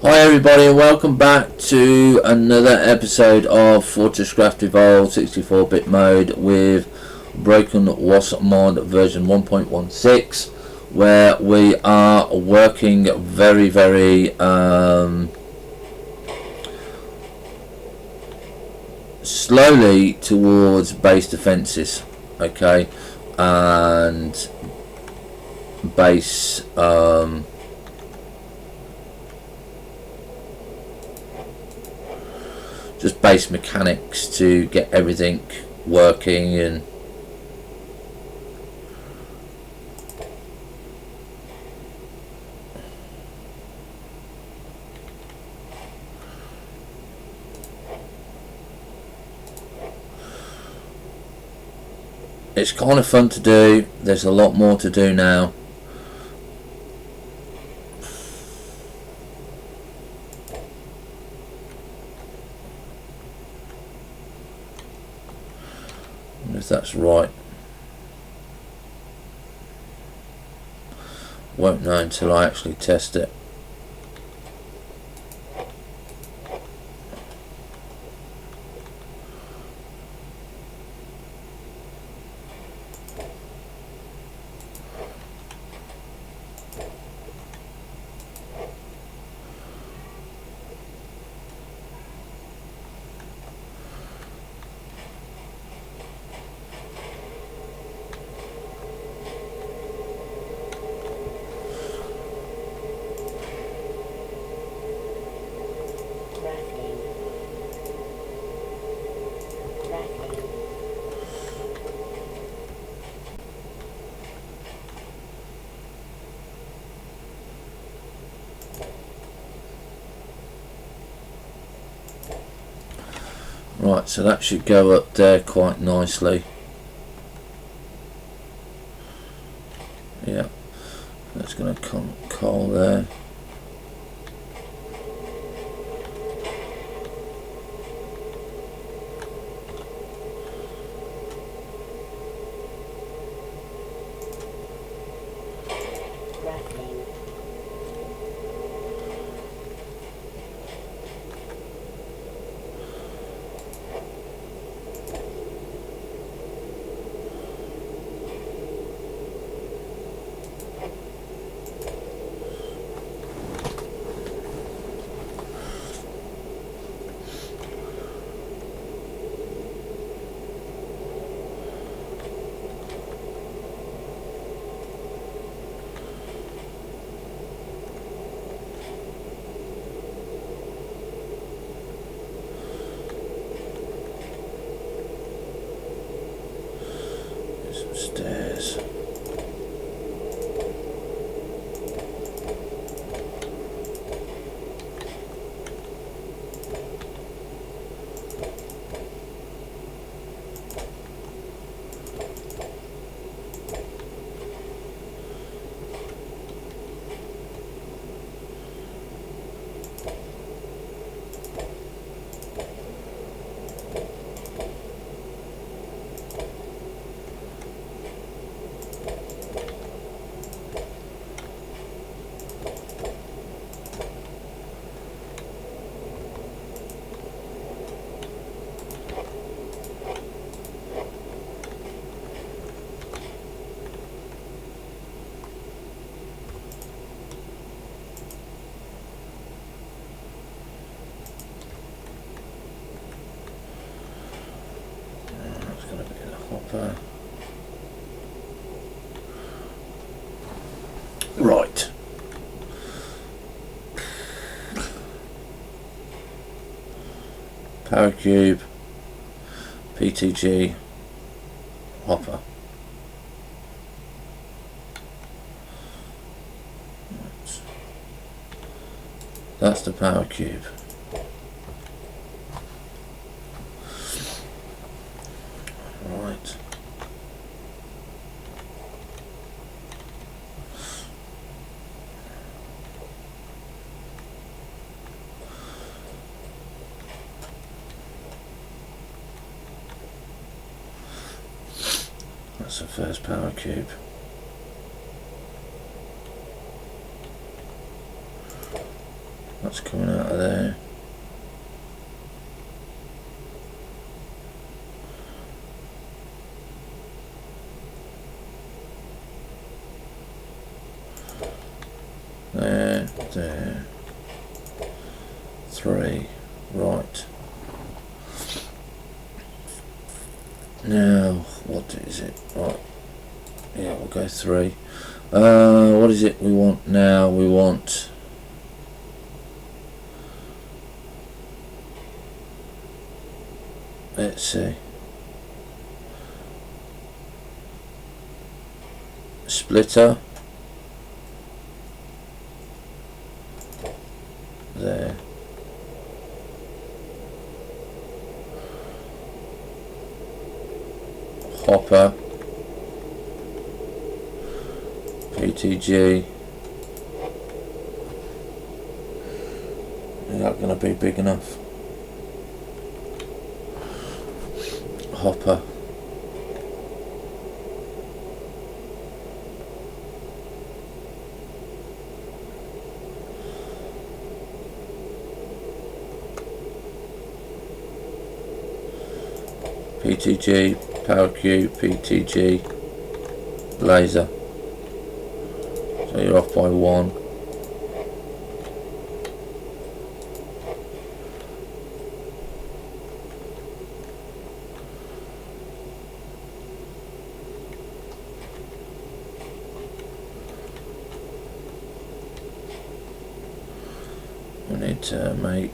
Hi everybody and welcome back to another episode of FortressCraft Evolved 64-bit mode with Broken Wasp mod version 1.16, where we are working very slowly towards base defenses, okay, and base just base mechanics to get everything working. And it's kind of fun to do. There's a lot more to do now. If that's right, won't know until I actually test it. Right, so that should go up there quite nicely. Yeah, that's going to come coal there. Stairs. Right. Power cube, PTG, hopper. Right. That's the power cube. Right. That's the first power cube. That's coming out of there. There. 3. Right. Now, what is it? Right. Yeah, we'll go 3. What is it we want now? We want... Let's see. Splitter. There. Hopper. PTG. Is that going to be big enough? Hopper. PTG, power cube, PTG, laser. So you're off by 1. We need to make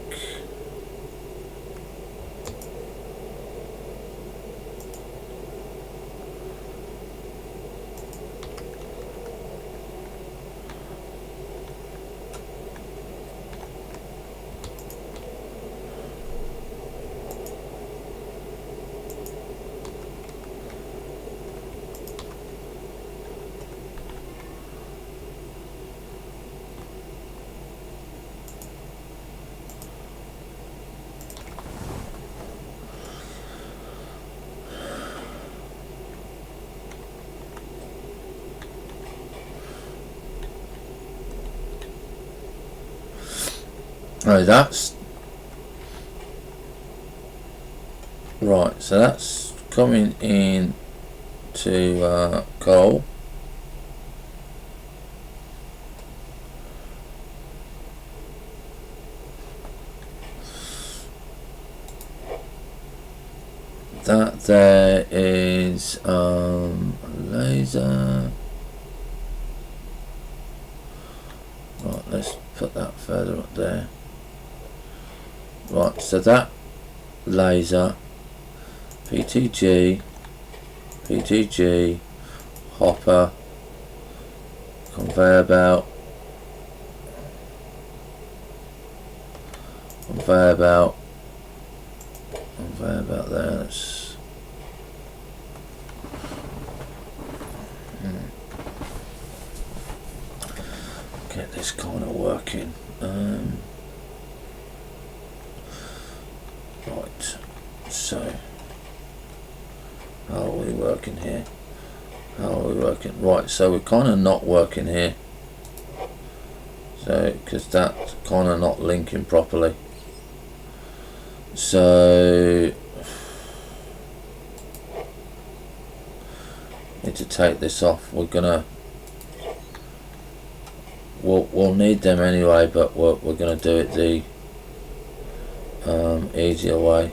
that's right. So that's coming in to coal. That there is laser. Right, let's put that further up there. Right, so that laser, PTG, hopper, conveyor belt, conveyor belt there. That's get this kind of working. Right, so how are we working here? How are we working? Right, so we're kind of not working here. So, because that's kind of not linking properly. So, need to take this off. We're gonna. We'll need them anyway, but we're gonna do it the easier way.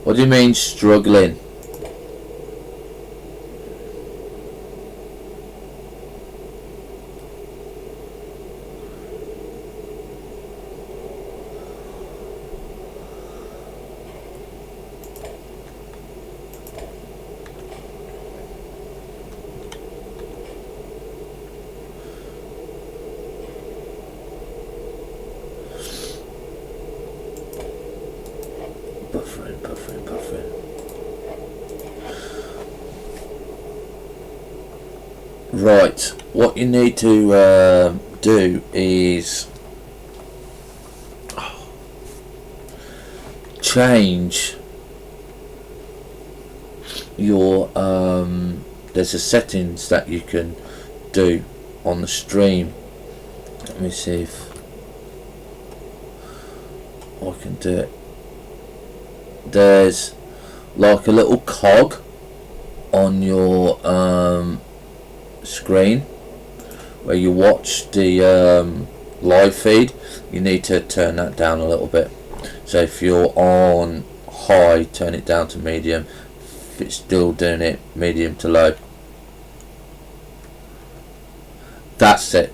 What do you mean struggling? Buffering. Right, what you need to do is change your there's a settings that you can do on the stream. Let me see if I can do it. There's like a little cog on your screen where you watch the live feed. You need to turn that down a little bit. So if you're on high, turn it down to medium. If it's still doing it, medium to low. That's it.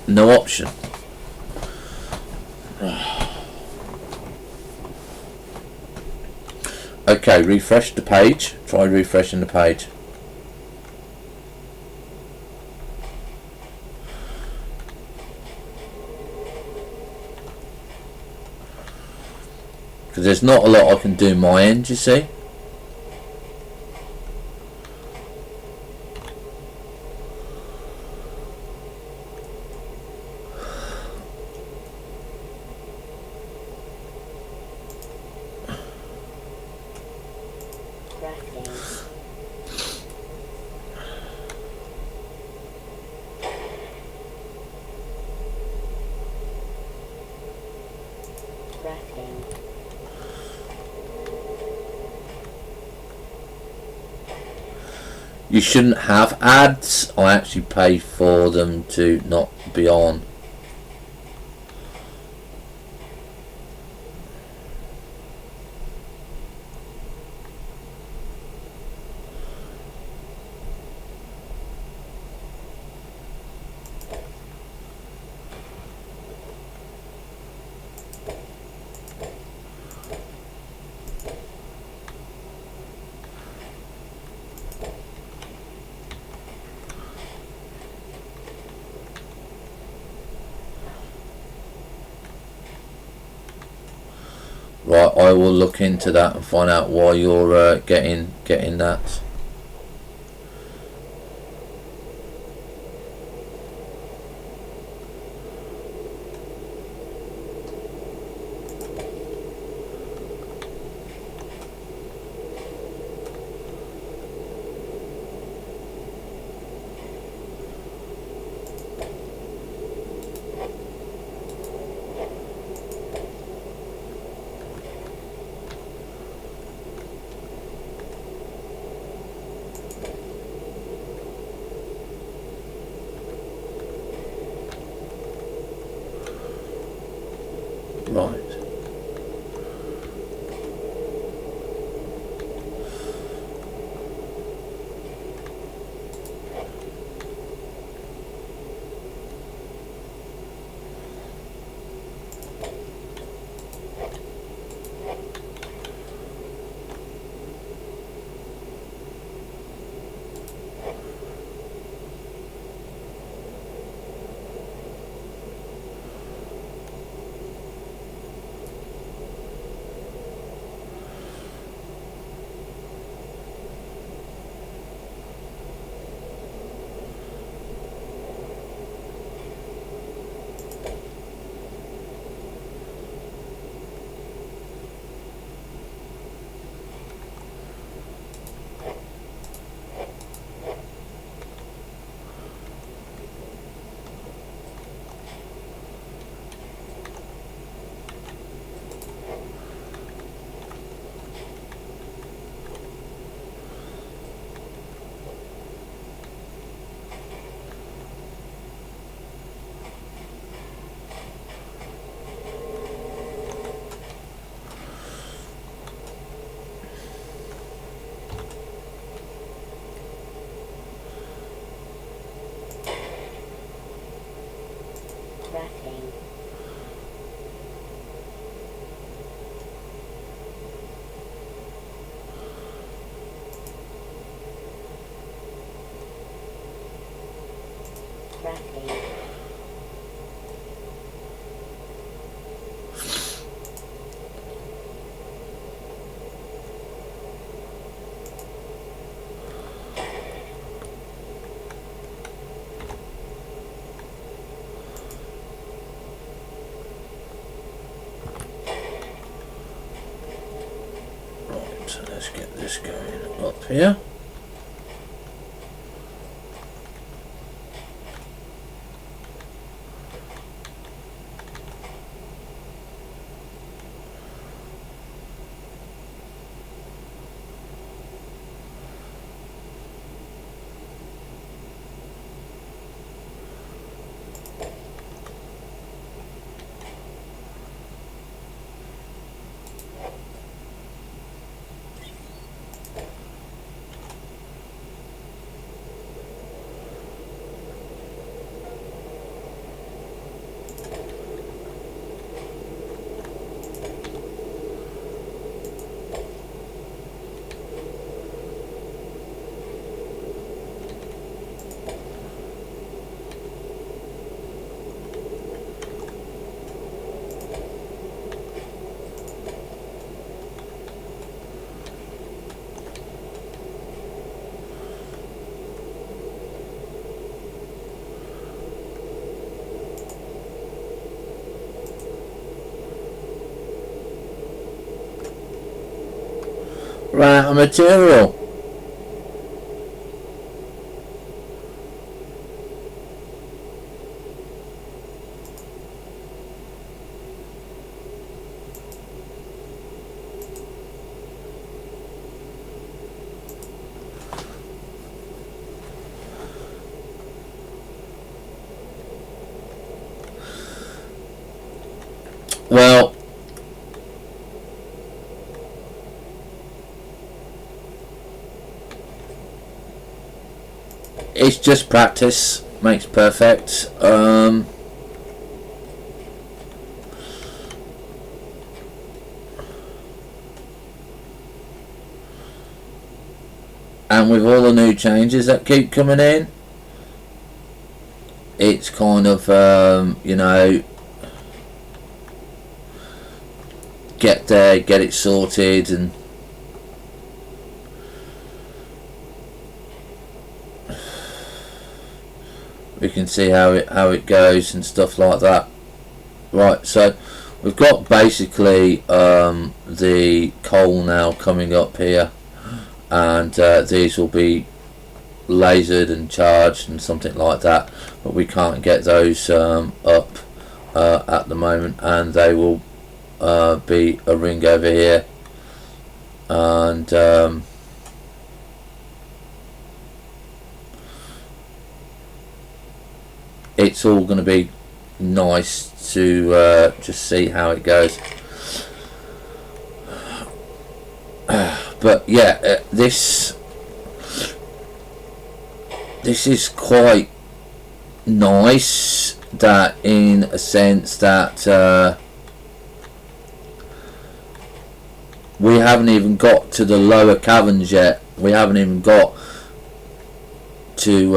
No option. Okay, refresh the page. Try refreshing the page. Because there's not a lot I can do my end, you see. You shouldn't have ads. I actually pay for them to not be on. Right, I will look into that and find out why you're getting that. Right. So let's get this going up here. ran out of material. Well, it's just practice makes perfect. And with all the new changes that keep coming in, it's kind of you know, get there, get it sorted, and we can see how it goes and stuff like that. Right, so we've got basically the coal now coming up here, and these will be lasered and charged and something like that, but we can't get those up at the moment, and they will be a ring over here, and it's all going to be nice to just see how it goes. But yeah, this is quite nice, that in a sense that we haven't even got to the lower caverns yet. We haven't even got to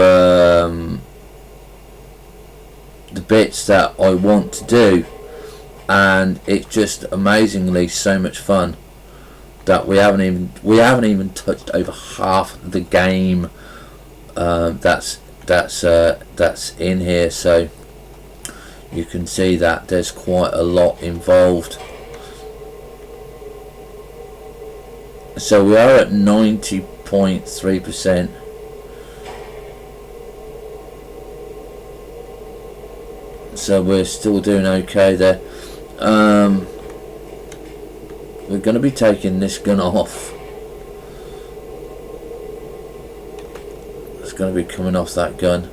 the bits that I want to do, and it's just amazingly so much fun that we haven't even touched over half the game that's in here. So you can see that there's quite a lot involved. So we are at 90.3%. So we're still doing okay there. We're going to be taking this gun off. It's going to be coming off that gun.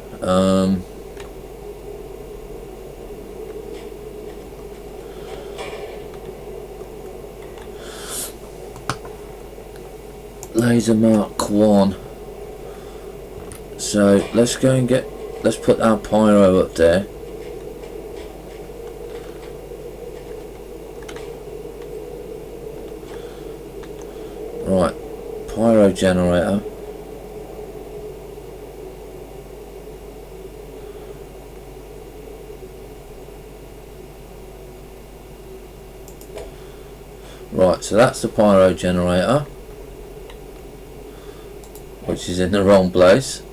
Laser Mark 1. So let's go and let's put our pyro up there. Right, pyro generator. Right, so that's the pyro generator, which is in the wrong place.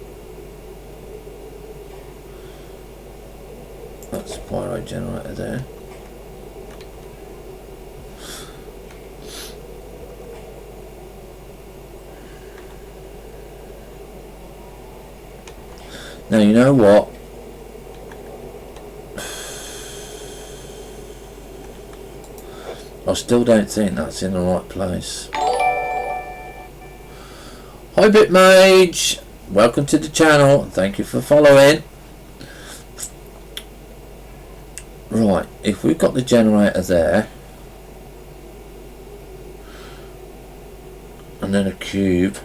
That's the pyro generator there. Now, you know what? I still don't think that's in the right place. Hi Bitmage, welcome to the channel, thank you for following. Right, if we've got the generator there, and then a cube,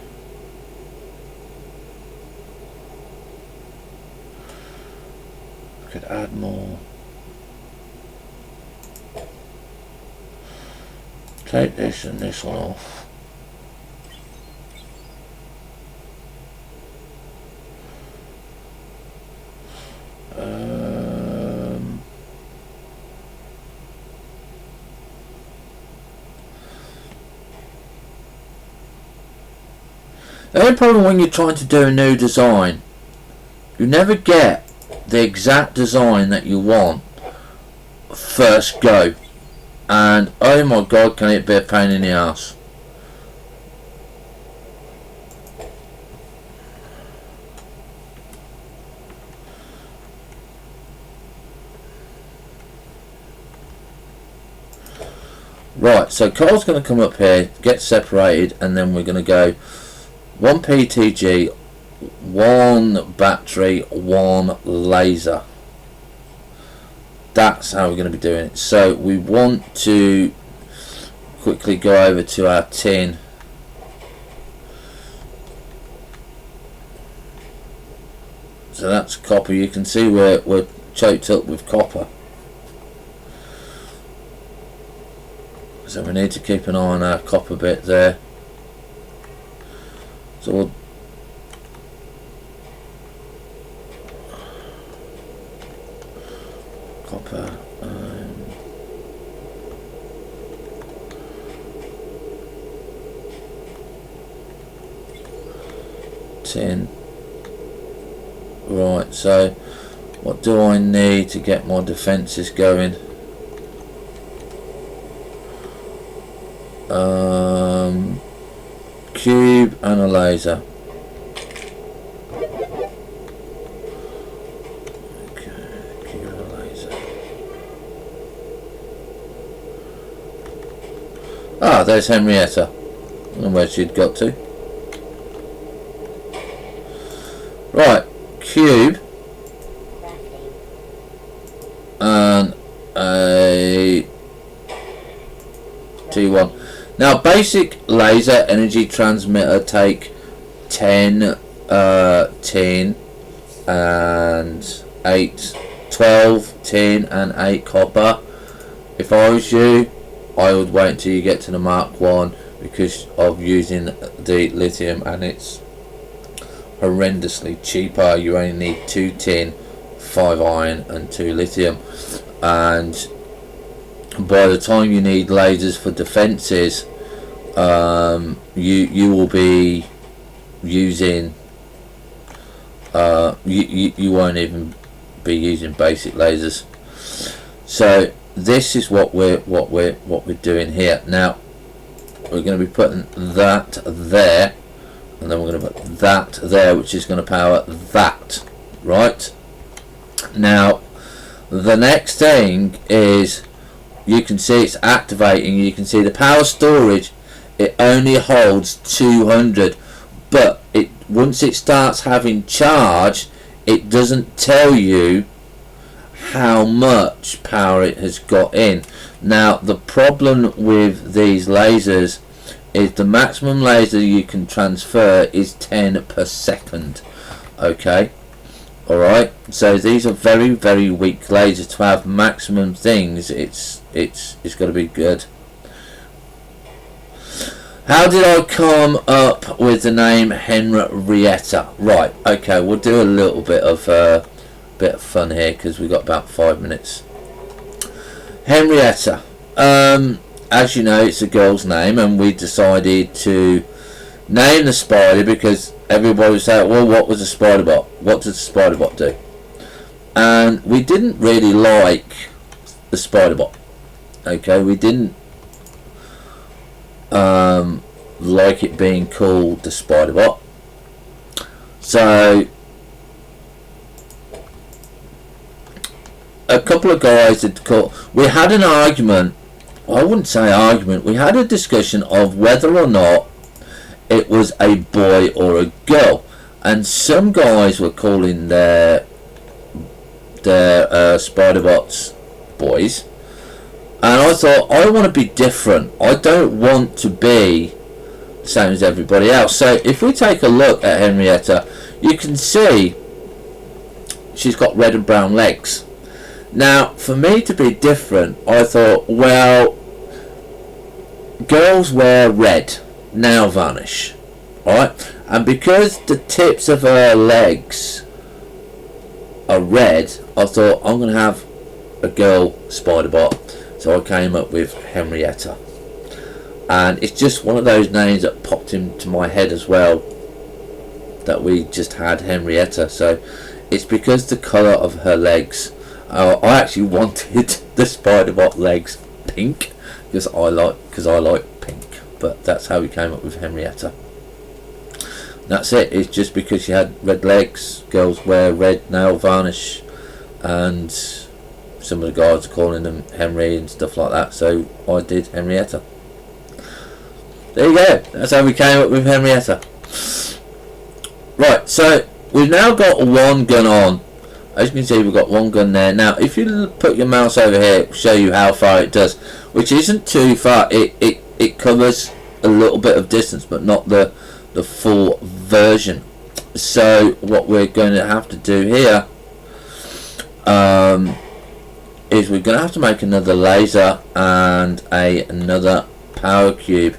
we could add more. Take this and this one off. The only problem when you're trying to do a new design, you never get the exact design that you want first go, and oh my god, can it be a pain in the ass. Right, so Carl's going to come up here, get separated, and then we're going to go 1 PTG, 1 battery, 1 laser. That's how we're going to be doing it. So we want to quickly go over to our tin. So that's copper. You can see we're choked up with copper. So we need to keep an eye on our copper bit there. So we'll copper, tin. Right, so what do I need to get my defences going? Cube and a laser. Okay, cube and a laser. Ah, there's Henrietta. I don't know where she'd got to. Right, cube and a T1. Now, basic laser energy transmitter take 10 tin and 12 tin and 8 copper. If I was you, I would wait until you get to the Mark 1 because of using the lithium, and it's horrendously cheaper. You only need 2 tin, 5 iron and 2 lithium, and by the time you need lasers for defences, you will be using you won't even be using basic lasers. So this is what we're doing here. Now we're going to be putting that there, and then we're going to put that there, which is going to power that. Right, now the next thing is, you can see it's activating. You can see the power storage, it only holds 200, but once it starts having charge, it doesn't tell you how much power it has got in. Now the problem with these lasers is the maximum laser you can transfer is 10 per second. Okay, alright, so these are very, very weak lasers. To have maximum things, it's got to be good. How did I come up with the name Henrietta? Right, okay, we'll do a little bit of fun here because we've got about 5 minutes. Henrietta, as you know, it's a girl's name, and we decided to name the spider because everybody was saying, well, what was a spider bot? What does a spider bot do? And we didn't really like the spider bot. Okay, we didn't like it being called the spider bot. So a couple of guys had called. We had an argument. I wouldn't say argument. We had a discussion of whether or not it was a boy or a girl, and some guys were calling their spider bots boys, and I thought, I want to be different. I don't want to be the same as everybody else. So if we take a look at Henrietta, you can see she's got red and brown legs. Now for me to be different, I thought, well, girls wear red, nail varnish, alright, and because the tips of her legs are red, I thought, I'm going to have a girl spider bot. So I came up with Henrietta, and it's just one of those names that popped into my head as well, that we just had Henrietta. So it's because the colour of her legs. I actually wanted the spider bot legs pink because I like pink, but that's how we came up with Henrietta. That's it. It's just because she had red legs. Girls wear red nail varnish, and some of the guys are calling them Henry and stuff like that, so I did Henrietta. There you go, that's how we came up with Henrietta. Right, so we've now got one gun on. As you can see, we've got one gun there. Now if you put your mouse over here, it will show you how far it does, which isn't too far. It covers a little bit of distance, but not the full version. So what we're going to have to do here is we're going to have to make another laser and another power cube,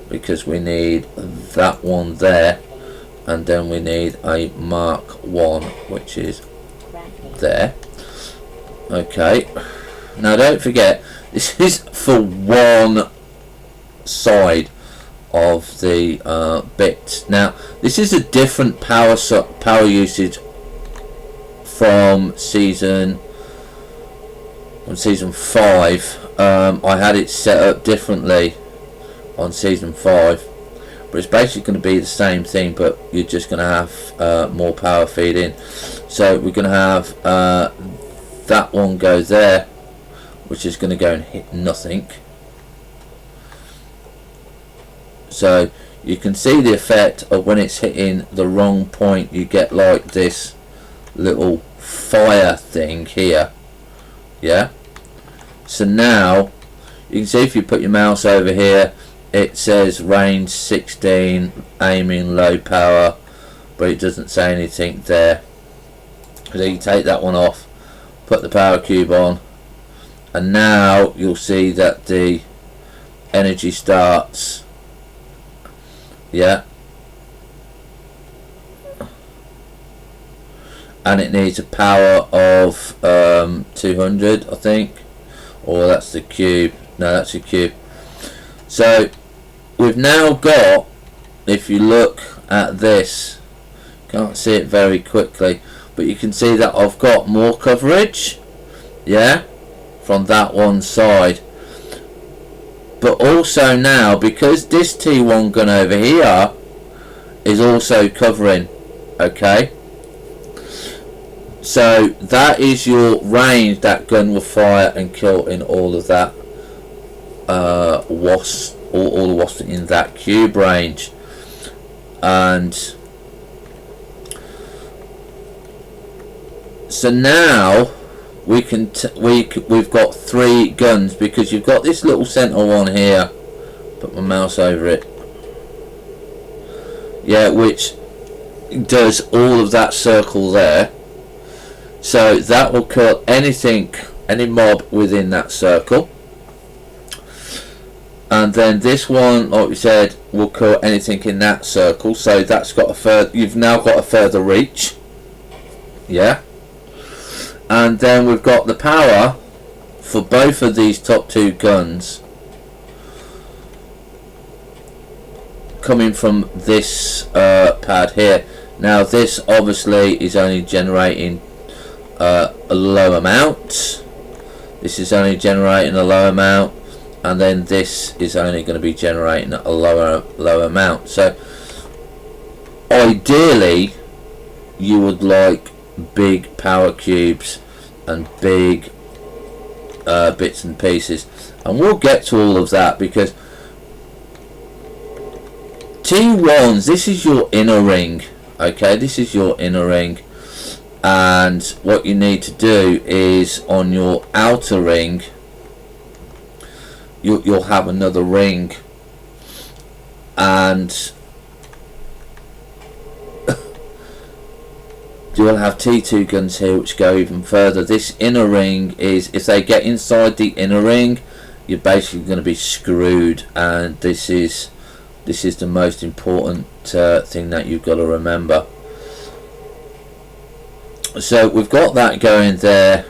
because we need that one there, and then we need a Mark 1 which is there. Okay, now don't forget, this is for one side of the bit. Now this is a different power usage from season 5. I had it set up differently on season 5, but it's basically going to be the same thing, but you're just going to have more power feed in. So we're going to have that one go there, which is going to go and hit nothing. So you can see the effect of when it's hitting the wrong point, you get like this little fire thing here. Yeah, so now you can see, if you put your mouse over here, it says range 16, aiming low power, but it doesn't say anything there. So you take that one off, put the power cube on, and now you'll see that the energy starts. Yeah, and it needs a power of 200, I think, or that's the cube. No, that's a cube. So we've now got, if you look at this, can't see it very quickly, but you can see that I've got more coverage, yeah, from that one side. But also now, because this T1 gun over here is also covering, okay, so that is your range that gun will fire and kill in all of that wasps, all the wasps in that cube range. And so now we can we've got 3 guns, because you've got this little center one here, put my mouse over it, yeah, which does all of that circle there. So that will kill anything, any mob within that circle. And then this one, like we said, will kill anything in that circle. So that's got a further, you've now got a further reach. Yeah. And then we've got the power for both of these top 2 guns coming from this pad here. Now this obviously is only generating a low amount. This is only generating a low amount, and then this is only going to be generating a lower amount. So ideally you would like big power cubes and big bits and pieces, and we'll get to all of that, because T1s, this is your inner ring, okay, this is your inner ring, and what you need to do is on your outer ring you'll have another ring, and you'll have T2 guns here which go even further. This inner ring is, if they get inside the inner ring, you're basically going to be screwed, and this is the most important thing that you've got to remember. So we've got that going there.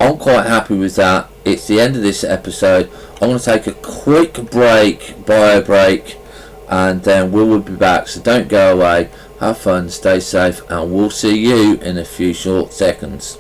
I'm quite happy with that. It's the end of this episode. I'm going to take a quick break, bio break, and then we will be back. So don't go away. Have fun, stay safe, and we'll see you in a few short seconds.